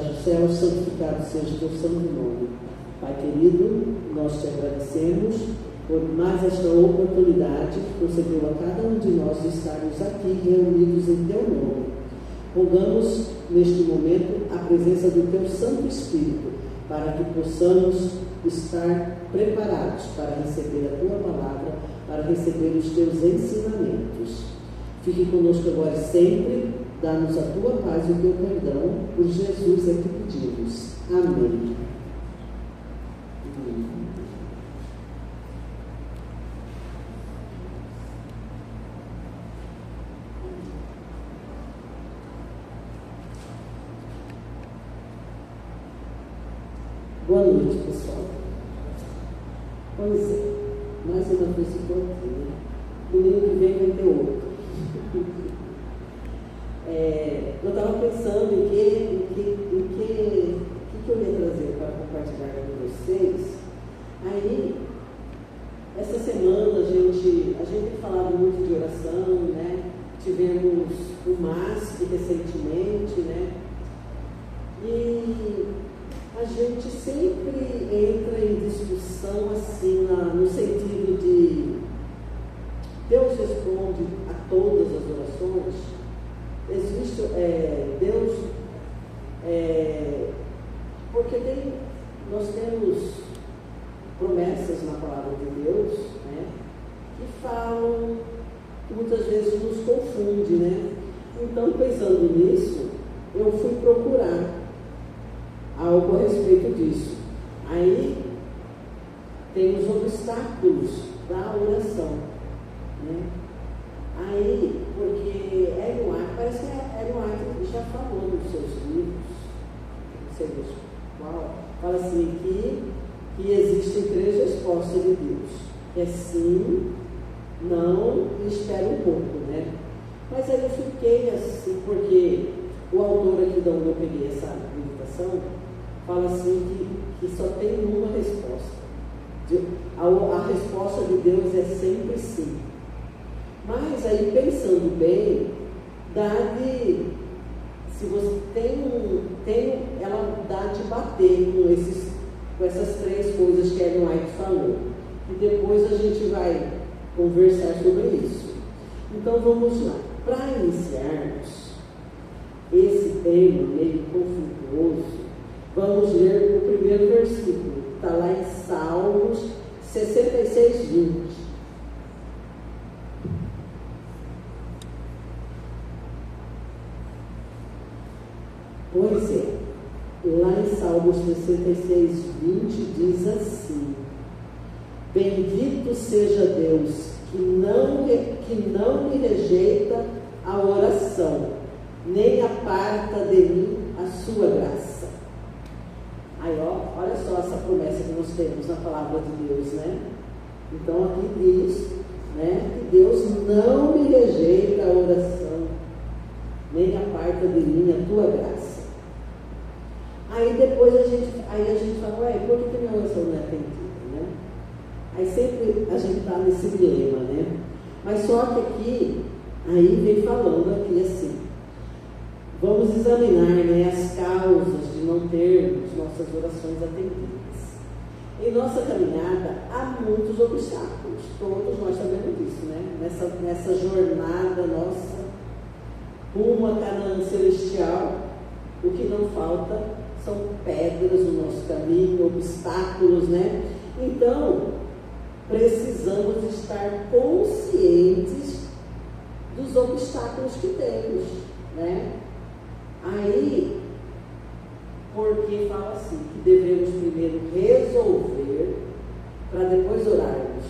estás no céu, santificado seja o teu santo nome. Pai querido, nós te agradecemos por mais esta oportunidade que concedeu a cada um de nós de estarmos aqui reunidos em teu nome. Rogamos neste momento a presença do teu Santo Espírito, para que possamos estar preparados para receber a tua palavra, para receber os teus ensinamentos. Fique conosco agora e sempre, dá-nos a tua paz e o teu perdão, por Jesus é que pedimos. Amém. Boa noite, pessoal. Pois é, mais uma vez estou aqui, né? Domingo que vem vai ter outro. Eu estava pensando em que eu ia trazer para compartilhar com vocês. Aí, essa semana a gente tem falado muito de oração, né? Tivemos o MASP recentemente, né? E a gente sempre entra em discussão assim, no sentido de Deus responde a todas as orações. Existe Deus, porque nós temos promessas na palavra de Deus, né, que falam, que muitas vezes nos confunde, né? Então, pensando nisso, eu fui procurar algo a respeito disso. Aí tem os obstáculos da oração, né? Aí, porque Ellen White, parece que Ellen White já falou nos seus livros, não sei qual, fala assim que existem 3 respostas de Deus. É sim, não e espera um pouco, né? Mas aí eu fiquei assim, porque o autor aqui de onde eu peguei essa meditação fala assim que só tem uma resposta. A resposta de Deus é sempre sim. Mas aí, pensando bem, se você ela dá de bater com essas 3 coisas que Ellen White falou. E depois a gente vai conversar sobre isso. Então vamos lá. Para iniciarmos esse tema meio conflituoso, vamos ler o primeiro versículo. Está lá em Salmos 66, 20. Pois é, lá em Salmos 66, 20 diz assim: bendito seja Deus que não me rejeita a oração, nem aparta de mim a sua graça. Aí, olha só essa promessa que nós temos na palavra de Deus, né? Então aqui diz, né, que Deus não me rejeita a oração, nem aparta de mim a tua graça. Aí depois a gente fala, por que minha oração não é atendida, né? Aí sempre a gente está nesse dilema, né? Mas só que aqui, aí vem falando aqui assim, vamos examinar, né, as causas de não termos nossas orações atendidas. Em nossa caminhada há muitos obstáculos, todos nós sabemos disso, né? Nessa jornada nossa rumo a Canaã celestial, o que não falta são pedras no nosso caminho, obstáculos, né? Então, precisamos estar conscientes dos obstáculos que temos, né? Aí, porque fala assim, que devemos primeiro resolver para depois orarmos.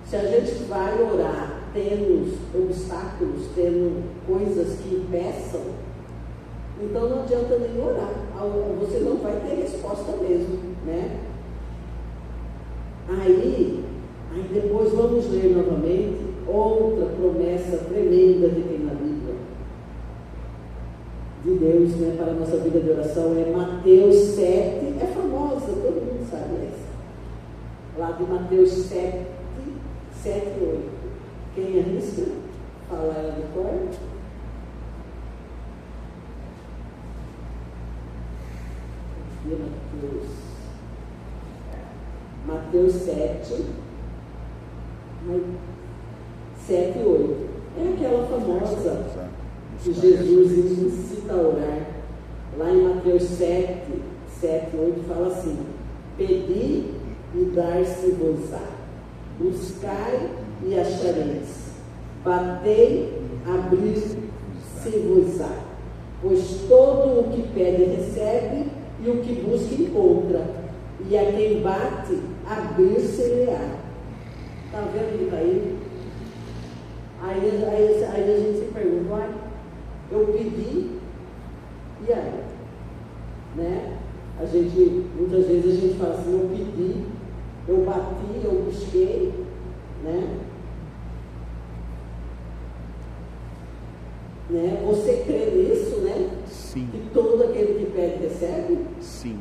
Se a gente vai orar tendo obstáculos, tendo coisas que impeçam, então não adianta nem orar, você não vai ter resposta mesmo, né? Aí depois vamos ler novamente outra promessa tremenda que tem na Bíblia de Deus, né, para a nossa vida de oração. É Mateus 7, é famosa, todo mundo sabe essa, lá de Mateus 7, 7 e 8. Quem arrisca falar ela de cor? Mateus 7, 7 e 8. É aquela famosa que Jesus incita a orar. Lá em Mateus 7, 7 e 8 fala assim: pedi e dar-se-vos-á, buscai e achareis, batei, abrir-se-vos-á, pois todo o que pede recebe, e o que busca encontra, e a quem bate, abrir-se-lhe-á. Está vendo o que está aí? Aí a gente se pergunta: uai, eu pedi, e aí? Né? Muitas vezes a gente fala assim: eu pedi, eu bati, eu busquei, né? Você crê nisso, né? Sim. Que todo aquele que pede recebe? Sim.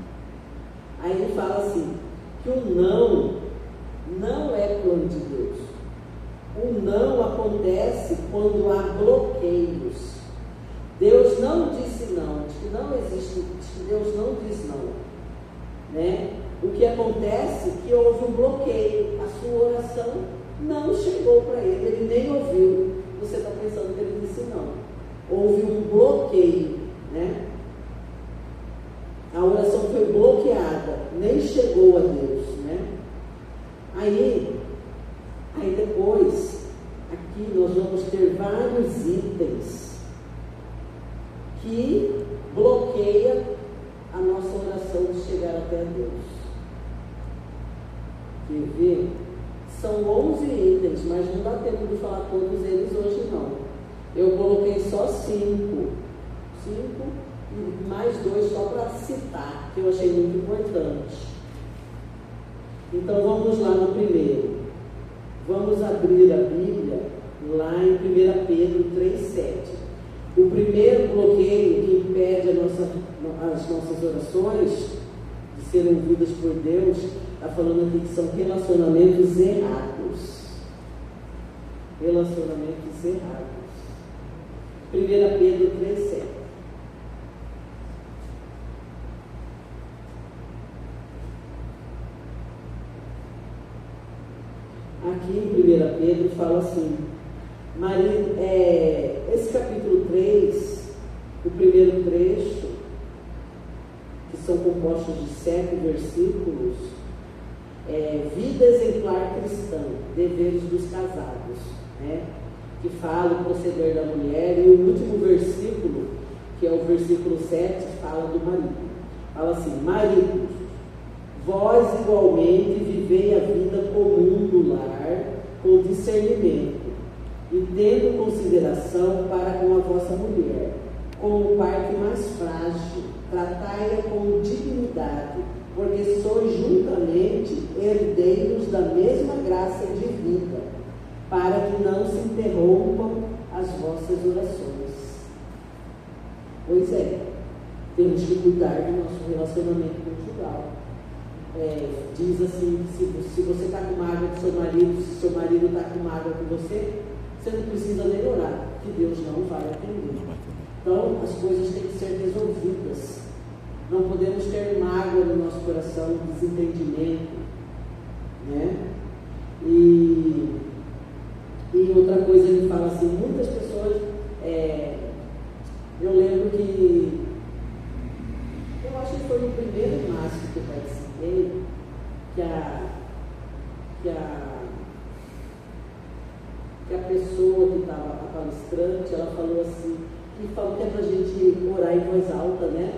Aí ele fala assim, que o não é plano de Deus. O não acontece quando há bloqueios. Deus não disse não, diz que não existe, diz que Deus não diz não, né? O que acontece é que houve um bloqueio, a sua oração não chegou para ele nem ouviu. Você está pensando que ele disse não. Houve um bloqueio, né? A oração foi bloqueada, nem chegou a Deus, né? Aí depois, aqui nós vamos ter vários itens que bloqueia a nossa oração de chegar até Deus. Quer ver? São 11 itens, mas não dá tempo de falar todos eles hoje não. Eu coloquei só 5 e mais 2 só para citar, que eu achei muito importante. Então vamos lá no primeiro. Vamos abrir a Bíblia lá em 1 Pedro 3,7. O primeiro bloqueio que impede as nossas orações de serem ouvidas por Deus, está falando aqui que são relacionamentos errados. Relacionamentos errados. 1 Pedro 3,7. Aqui em 1 Pedro fala assim, esse capítulo 3, o primeiro trecho, que são compostos de 7 versículos, vida exemplar cristã, deveres dos casados, né? Que fala o proceder da mulher, e o último versículo, que é o versículo 7, fala do marido. Fala assim: maridos, vós igualmente vivei a vida comum do lar com discernimento, e tendo consideração para com a vossa mulher, como parte mais frágil, tratai-a com dignidade, porque sois juntamente herdeiros da mesma graça de vida, para que não se interrompam as vossas orações. Pois é, temos que cuidar do nosso relacionamento conjugal. Diz assim, se você está com mágoa do seu marido, se seu marido está com mágoa com você, você não precisa nem orar, que Deus não vai atender. Então, as coisas têm que ser resolvidas. Não podemos ter mágoa no nosso coração, desentendimento, né? E outra coisa, ele fala assim, muitas pessoas, eu lembro que, eu acho que foi no primeiro máximo que eu participei, que a pessoa que estava, a palestrante, ela falou assim, que falou que é para a gente orar em voz alta, né?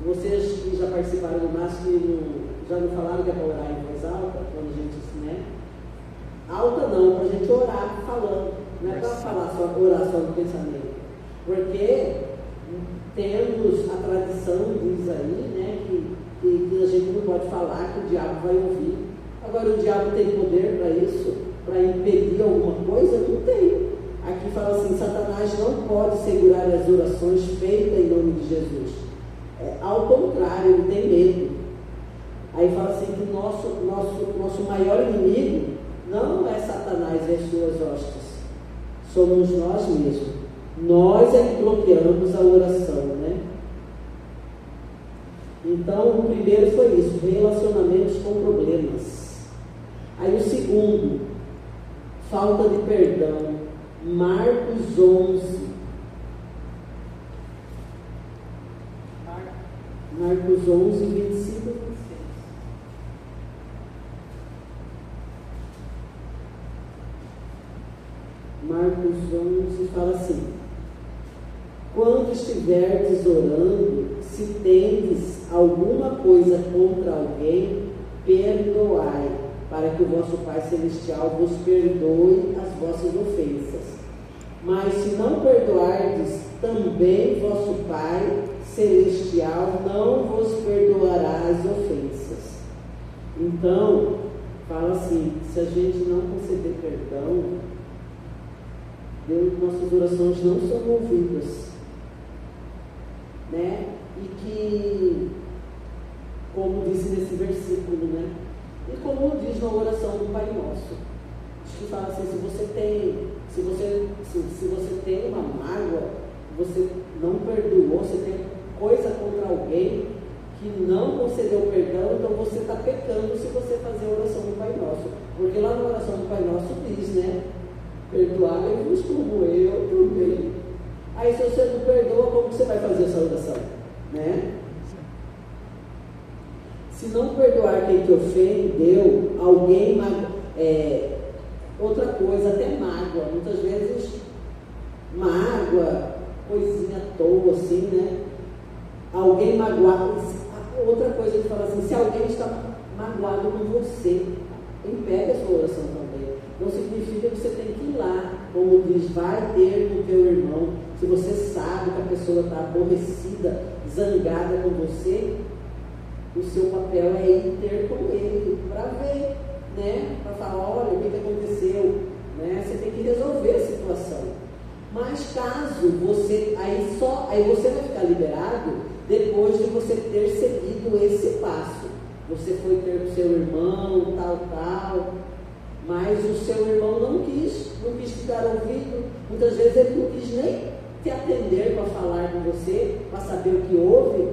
Vocês que já participaram do máximo, já não falaram que é para orar em voz alta, quando a gente, né? Alta não, para a gente orar falando, não é para falar só, orar só no pensamento, porque temos a tradição, diz aí, né, que a gente não pode falar, que o diabo vai ouvir. Agora, o diabo tem poder para isso, para impedir alguma coisa? Não tem. Aqui fala assim, Satanás não pode segurar as orações feitas em nome de Jesus. Ao contrário, ele tem medo. Aí fala assim que nosso maior inimigo não é Satanás e as suas hostes, somos nós mesmos. Nós é que bloqueamos a oração, né? Então, o primeiro foi isso, relacionamentos com problemas. Aí o segundo, falta de perdão. Marcos 11. Marcos 11, 25 e 26. Marcos 11 fala assim: quando estiverdes orando, se tendes alguma coisa contra alguém, perdoai, para que o vosso Pai Celestial vos perdoe as vossas ofensas. Mas se não perdoardes, também vosso Pai Celestial não vos perdoará as ofensas. Então, fala assim, se a gente não conceder perdão, Deus, nossas orações não são ouvidas, né? E que, como disse nesse versículo, né? E como diz na oração do Pai Nosso, diz que fala assim, se você tem uma mágoa, você não perdoou, você tem coisa contra alguém que não concedeu perdão, então você está pecando se você fazer a oração do Pai Nosso. Porque lá na oração do Pai Nosso diz, né? Perdoai-vos como eu também. Aí se você não perdoa, como você vai fazer essa oração? Né? Se não perdoar quem te ofendeu, alguém outra coisa, até mágoa. Muitas vezes, mágoa, coisinha à toa, assim, né? Alguém magoado. Outra coisa, ele fala assim, se alguém está magoado com você, impede a sua oração também. Não significa que você tem que ir lá, como diz, vai ter com o teu irmão. Se você sabe que a pessoa está aborrecida, zangada com você, o seu papel é ir ter com ele, para ver, né? Para falar, olha, o que aconteceu, né? Você tem que resolver a situação. Mas caso você, aí você vai ficar liberado depois de você ter seguido esse passo. Você foi ter com o seu irmão, tal, mas o seu irmão não quis te dar ouvido. Muitas vezes ele não quis nem te atender para falar com você, para saber o que houve.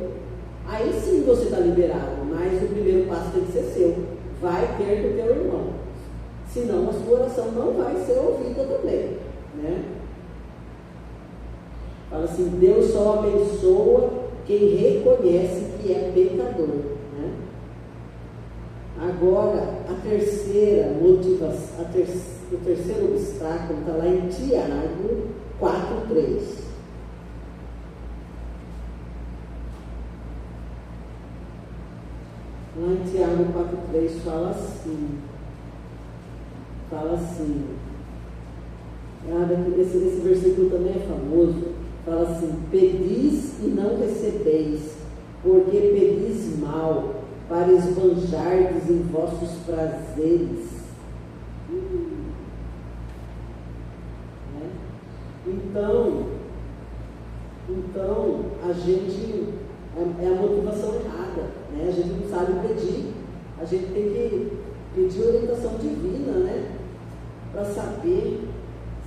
Aí sim você está liberado, mas o primeiro passo tem que ser seu. Vai ter com o teu irmão. Senão a sua oração não vai ser ouvida também, né? Fala assim, Deus só abençoa quem reconhece que é pecador, né? Agora, a terceira motivação, o terceiro obstáculo está lá em Tiago 4:3. Lá em Tiago 4:3 fala assim, esse versículo também é famoso, fala assim, pedis e não recebeis, porque pedis mal, para esbanjardes em vossos prazeres. Né? Então, a gente, é a motivação errada, né? A gente não sabe pedir, a gente tem que pedir orientação divina, né? Para saber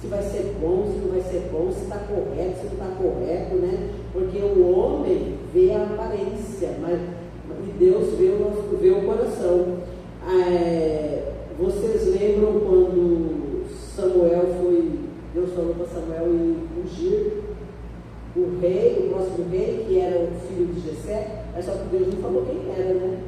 se vai ser bom, se não vai ser bom, se está correto, se não está correto, né? Porque o homem vê a aparência, e Deus vê o coração. Vocês lembram quando Deus falou para Samuel ir ungir o próximo rei, que era o filho de Jessé, mas só que Deus não falou quem era, né?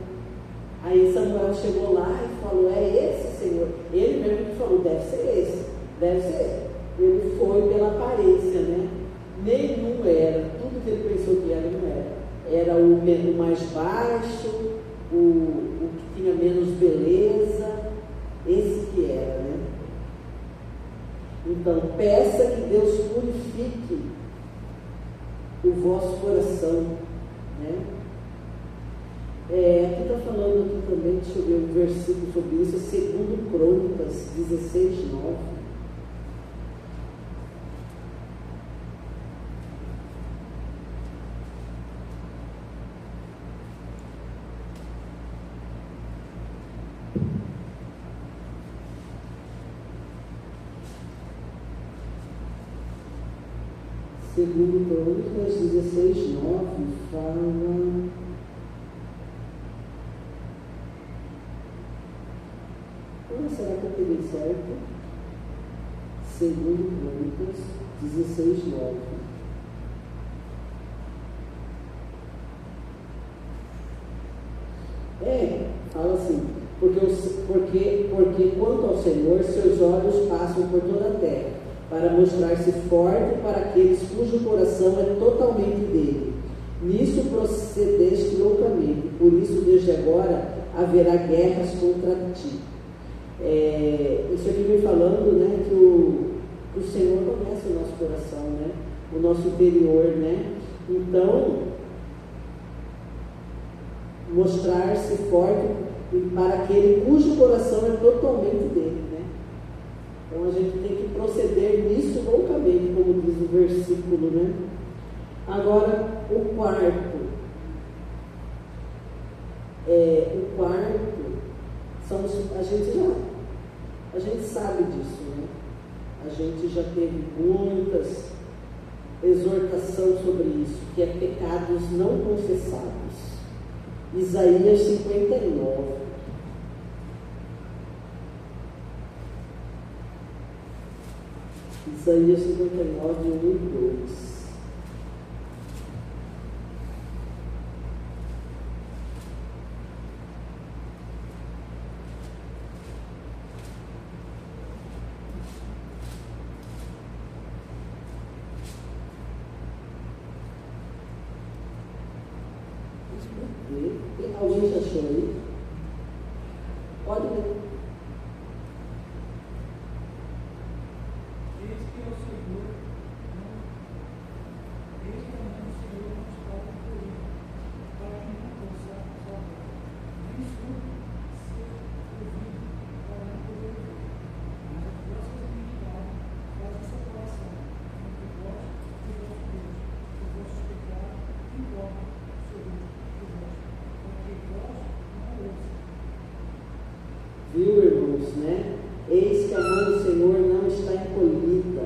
Aí Samuel chegou lá e falou, é esse, Senhor? Ele mesmo que falou, deve ser esse, deve ser. Ele foi pela aparência, né? Nenhum era, tudo que ele pensou que era, não era. Era o mais baixo, o que tinha menos beleza, esse que era, né? Então, peça que Deus purifique o vosso coração, né? Aqui está falando aqui também, deixa eu ver um versículo sobre isso, 2 Crônicas 16:9. Segundo Crônicas 16:9 fala certo? Segundo Crônicas 16:9. Fala assim, porque quanto ao Senhor, seus olhos passam por toda a terra, para mostrar-se forte para aqueles cujo coração é totalmente dele. Nisso procedeste loucamente, por isso desde agora haverá guerras contra ti. Isso aqui vem falando, né, que o Senhor conhece o nosso coração, né, o nosso interior, né? Então, mostrar-se forte para aquele cujo coração é totalmente dele, né? Então a gente tem que proceder nisso loucamente, como diz o versículo, né? Agora, o quarto, a gente sabe disso, né? A gente já teve muitas exortações sobre isso, que é pecados não confessados. Isaías 59. Isaías 59, 1 e 2. Alguém já achou aí? Pode ler. Eis que ao Senhor não está por ele, para que não possa salvar, nem surdo ser ouvido para não poder ouvir. Mas as vossas iniquidades fazem separação entre vós e o vosso Deus, e vossos pecados invocam sobre vós. Viu, irmãos, né? Eis que a mão do Senhor não está encolhida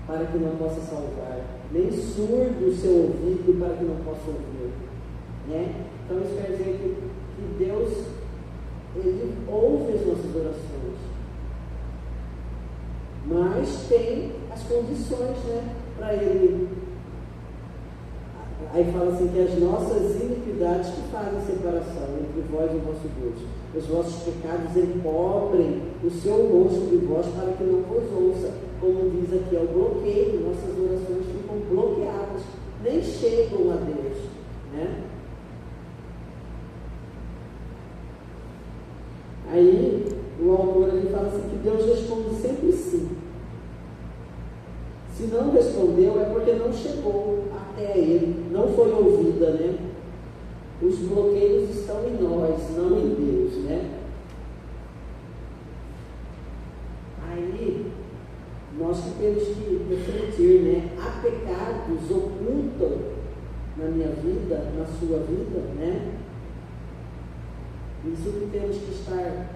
para que não possa salvar, nem surdo o seu ouvido para que não possa ouvir, né? Então isso quer dizer que Deus, Ele ouve as nossas orações, mas tem as condições, né, para Ele. Aí fala assim que as nossas iniquidades que fazem separação entre vós e o vosso Deus, os vossos pecados encobrem o seu rosto de vós para que não vos ouça, como diz aqui, é o bloqueio, nossas orações ficam bloqueadas, nem chegam a Deus, né? Aí o autor ele fala assim que Deus responde sempre sim. Se não respondeu é porque não chegou até ele, não foi ouvida, né? Os bloqueios estão em nós, não em Deus, né? Aí nós que temos que refletir, né? Há pecados ocultos na minha vida, na sua vida, né? Isso que temos que estar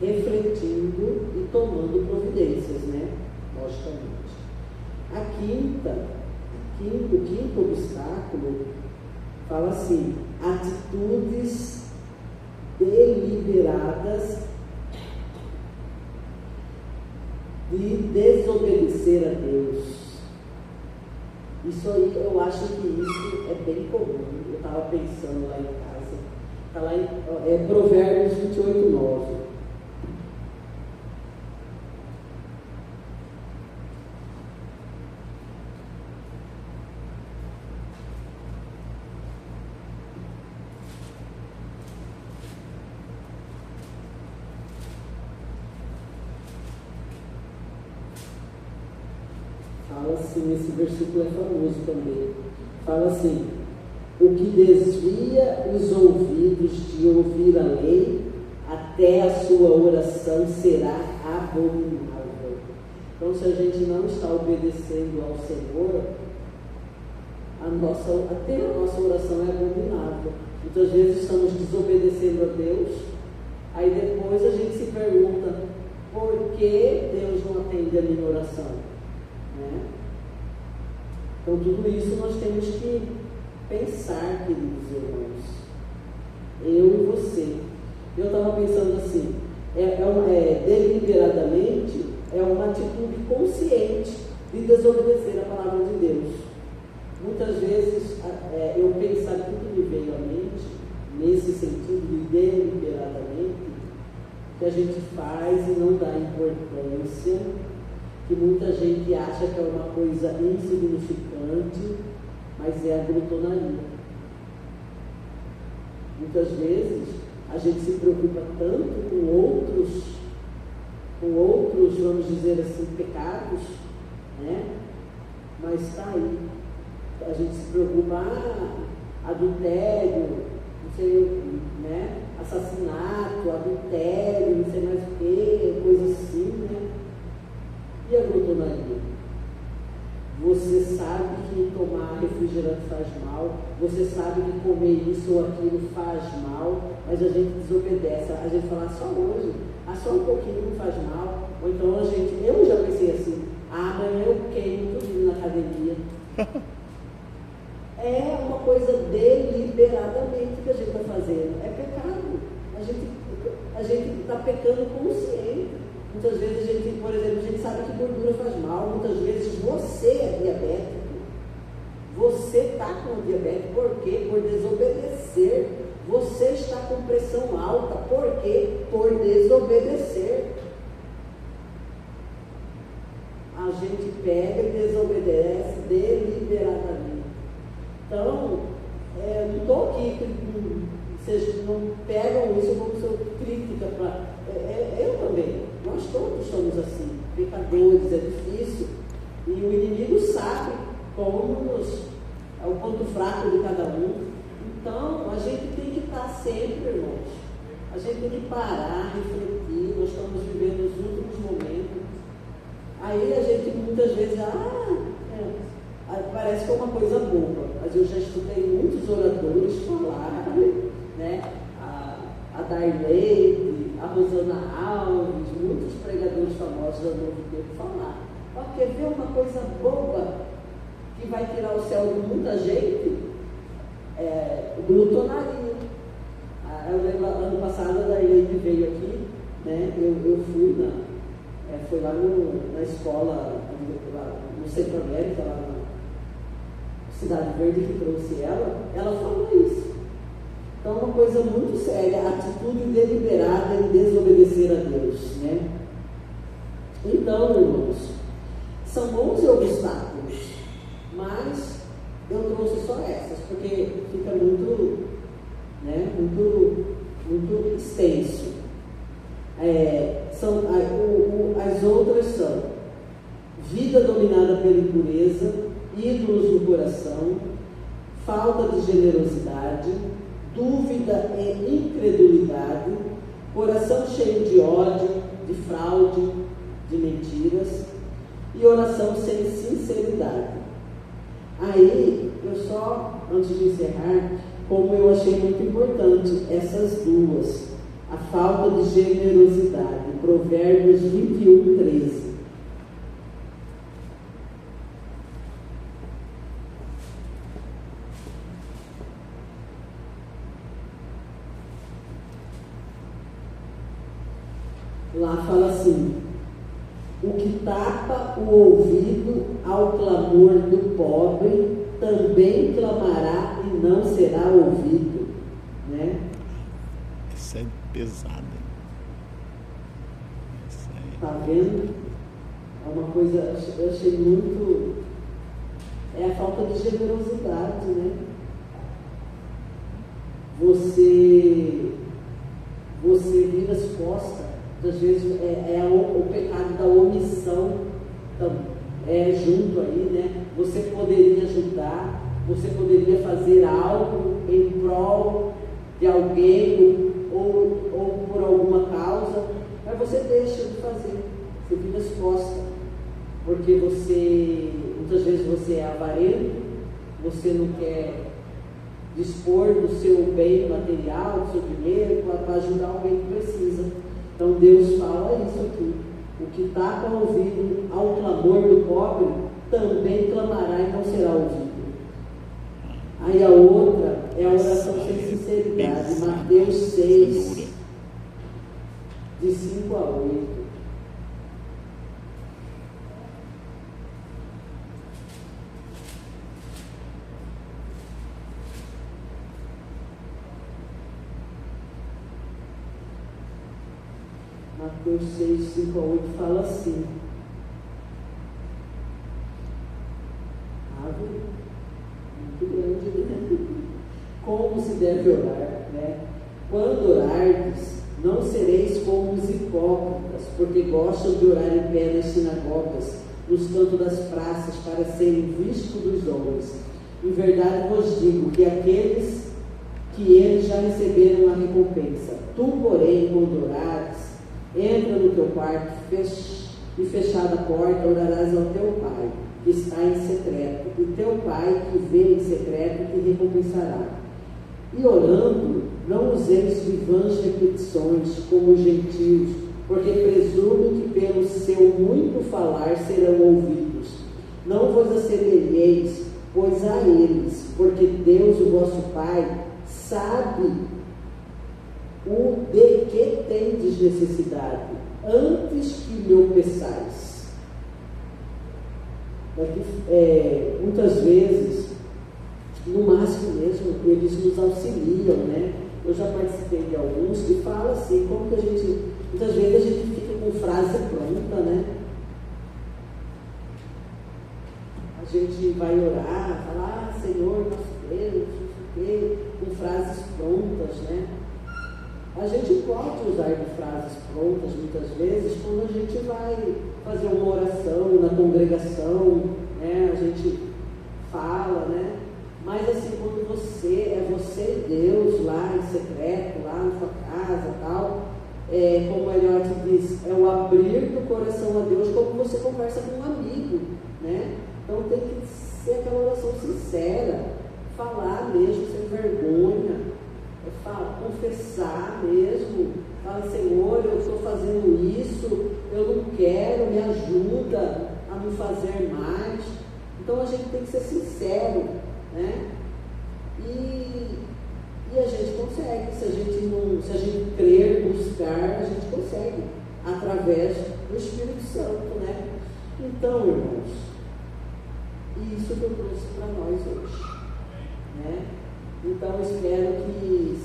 refletindo e tomando providências, né? Logicamente. O quinto obstáculo fala assim: atitudes deliberadas de desobedecer a Deus. Isso aí, eu acho que isso é bem comum. Eu estava pensando lá em casa. Está lá em Provérbios 28, 9. Fala assim, esse versículo é famoso também. Fala assim: o que desvia os ouvidos de ouvir a lei, até a sua oração será abominável. Então, se a gente não está obedecendo ao Senhor, até a nossa oração é abominável. Muitas vezes estamos desobedecendo a Deus, aí depois a gente se pergunta: por que Deus não atende a minha oração? Né? Então tudo isso nós temos que pensar, queridos irmãos, eu e você. Eu estava pensando assim, é uma atitude consciente de desobedecer a palavra de Deus. Muitas vezes eu pensar tudo me veio à mente, nesse sentido de deliberadamente, que a gente faz e não dá importância, que muita gente acha que é uma coisa insignificante, mas é a glutonaria. Muitas vezes a gente se preocupa tanto com outros, vamos dizer assim, pecados, né? Mas está aí. A gente se preocupa, adultério, não sei, né? Assassinato, adultério, não sei mais o que, coisa assim, né? E a glutonaria? Você sabe que tomar refrigerante faz mal, você sabe que comer isso ou aquilo faz mal, mas a gente desobedece, a gente fala só hoje, só um pouquinho não faz mal, ou então eu já pensei assim, amanhã eu queimo tudo na academia. É uma coisa deliberadamente que a gente está fazendo, é pecado, a gente está pecando consciente. Muitas vezes a gente, por exemplo, a gente sabe que gordura faz mal, muitas vezes você é diabético, você está com diabetes, por quê? Por desobedecer. Você está com pressão alta, por quê? Por desobedecer. A gente pega e desobedece deliberadamente. Então, não estou aqui, vocês não pegam isso como sua crítica para... eu também. Nós todos somos assim, pecadores, é difícil, e o inimigo sabe como é o ponto fraco de cada um. Então, a gente tem que estar sempre, irmãos, a gente tem que parar, refletir. Nós estamos vivendo os últimos momentos, aí a gente muitas vezes, parece que é uma coisa boba, mas eu já escutei muitos oradores falarem, né, a Darley, a Rosana Alves, muitos pregadores famosos do Novo Tempo falar. Quer ver uma coisa boba que vai tirar o céu de muita gente? Glutonaria. Eu lembro, ano passado a Darley veio aqui, né? Eu fui foi lá na escola, lá no Centro América, lá na Cidade Verde, que trouxe ela falou isso. Então, uma coisa muito séria, a atitude deliberada em desobedecer a Deus, né? Então, irmãos, são 11 obstáculos, mas eu trouxe só essas, porque fica muito, né, muito extenso. As outras são vida dominada pela impureza, ídolos no coração, falta de generosidade, dúvida e incredulidade, coração cheio de ódio, de fraude, de mentiras e oração sem sinceridade. Aí, eu só, antes de encerrar, como eu achei muito importante essas duas, a falta de generosidade, Provérbios 21, 13. Lá fala assim: o que tapa o ouvido ao clamor do pobre também clamará e não será ouvido, né? Isso é pesado. Isso aí. Tá vendo? É uma coisa, eu achei muito, é a falta de generosidade, né? Você vira as costas. Às vezes o pecado da omissão junto aí, né? Você poderia ajudar, você poderia fazer algo em prol de alguém ou por alguma causa, mas você deixa de fazer, você vira as costas, porque muitas vezes você é avarento, você não quer dispor do seu bem material, do seu dinheiro, para ajudar alguém que precisa. Então Deus fala isso aqui: o que tapa o ouvido ao clamor do pobre também clamará e não será ouvido. Aí a outra é a oração sem sinceridade, Mateus 6, de 5 a 8. Mateus 6, 5 a 8 fala assim. Ave, muito grande, né? Como se deve orar, né? Quando orardes, não sereis como os hipócritas, porque gostam de orar em pé nas sinagogas, nos cantos das praças, para serem vistos dos homens. Em verdade vos digo que aqueles que eles já receberam a recompensa. Tu, porém, quando orares, entra no teu quarto e fechada a porta, orarás ao teu Pai, que está em secreto, e teu Pai, que vê em secreto, te recompensará. E orando, não useis de vãs repetições, como os gentios, porque presumem que pelo seu muito falar serão ouvidos. Não vos assemelheis, pois a eles, porque Deus, o vosso Pai, sabe o de que tendes necessidade, antes que lhe peçais. Muitas vezes, no máximo mesmo, eles nos auxiliam, né? Eu já participei de alguns que falam assim, como que a gente, muitas vezes a gente fica com frase pronta, né? A gente vai orar, falar, Senhor, nosso Deus, com frases prontas, né? A gente pode usar de frases prontas muitas vezes quando a gente vai fazer uma oração na congregação, né? A gente fala, né? Mas assim, quando você e Deus lá em secreto, lá na sua casa e tal, como a Eliote diz, é o abrir do coração a Deus como você conversa com um amigo, né? Então tem que ser aquela oração sincera, falar mesmo sem vergonha, confessar mesmo, falar, Senhor, eu estou fazendo isso, eu não quero, me ajuda a não fazer mais. Então a gente tem que ser sincero, né? E a gente consegue, se a gente crer, buscar, a gente consegue, através do Espírito Santo, né? Então, irmãos, isso que eu trouxe para nós hoje, né? Então, espero que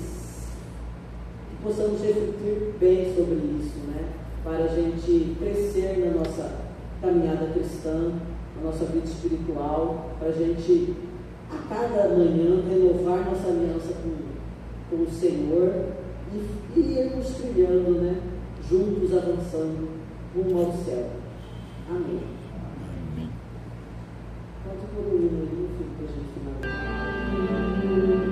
possamos refletir bem sobre isso, né? Para a gente crescer na nossa caminhada cristã, na nossa vida espiritual, para a gente, a cada manhã, renovar nossa aliança com o Senhor e irmos trilhando, né? Juntos, avançando rumo ao céu. Amém. Pode pôr o hino aí, filho, para a gente finalizar. Senhor.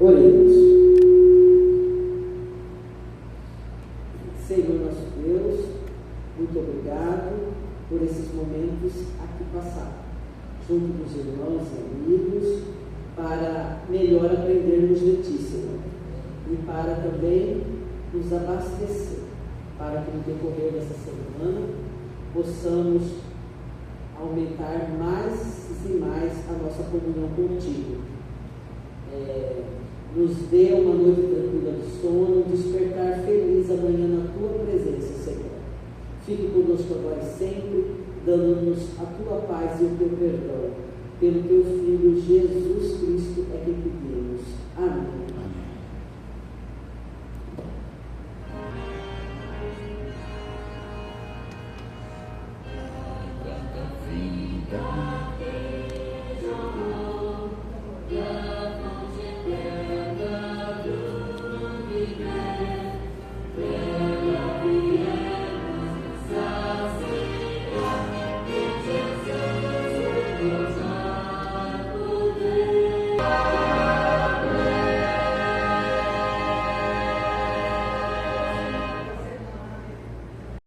Oremos. Senhor nosso Deus, muito obrigado por esses momentos aqui passados, junto dos irmãos e amigos, para melhor aprendermos de Ti, Senhor, e para também nos abastecer, para que no decorrer dessa semana possamos aumentar mais e mais a nossa comunhão contigo. Nos dê uma noite tranquila de sono, despertar feliz amanhã na Tua presença, Senhor. Fique conosco agora e sempre, dando-nos a Tua paz e o Teu perdão. Pelo Teu Filho Jesus Cristo é que pedimos. Amém.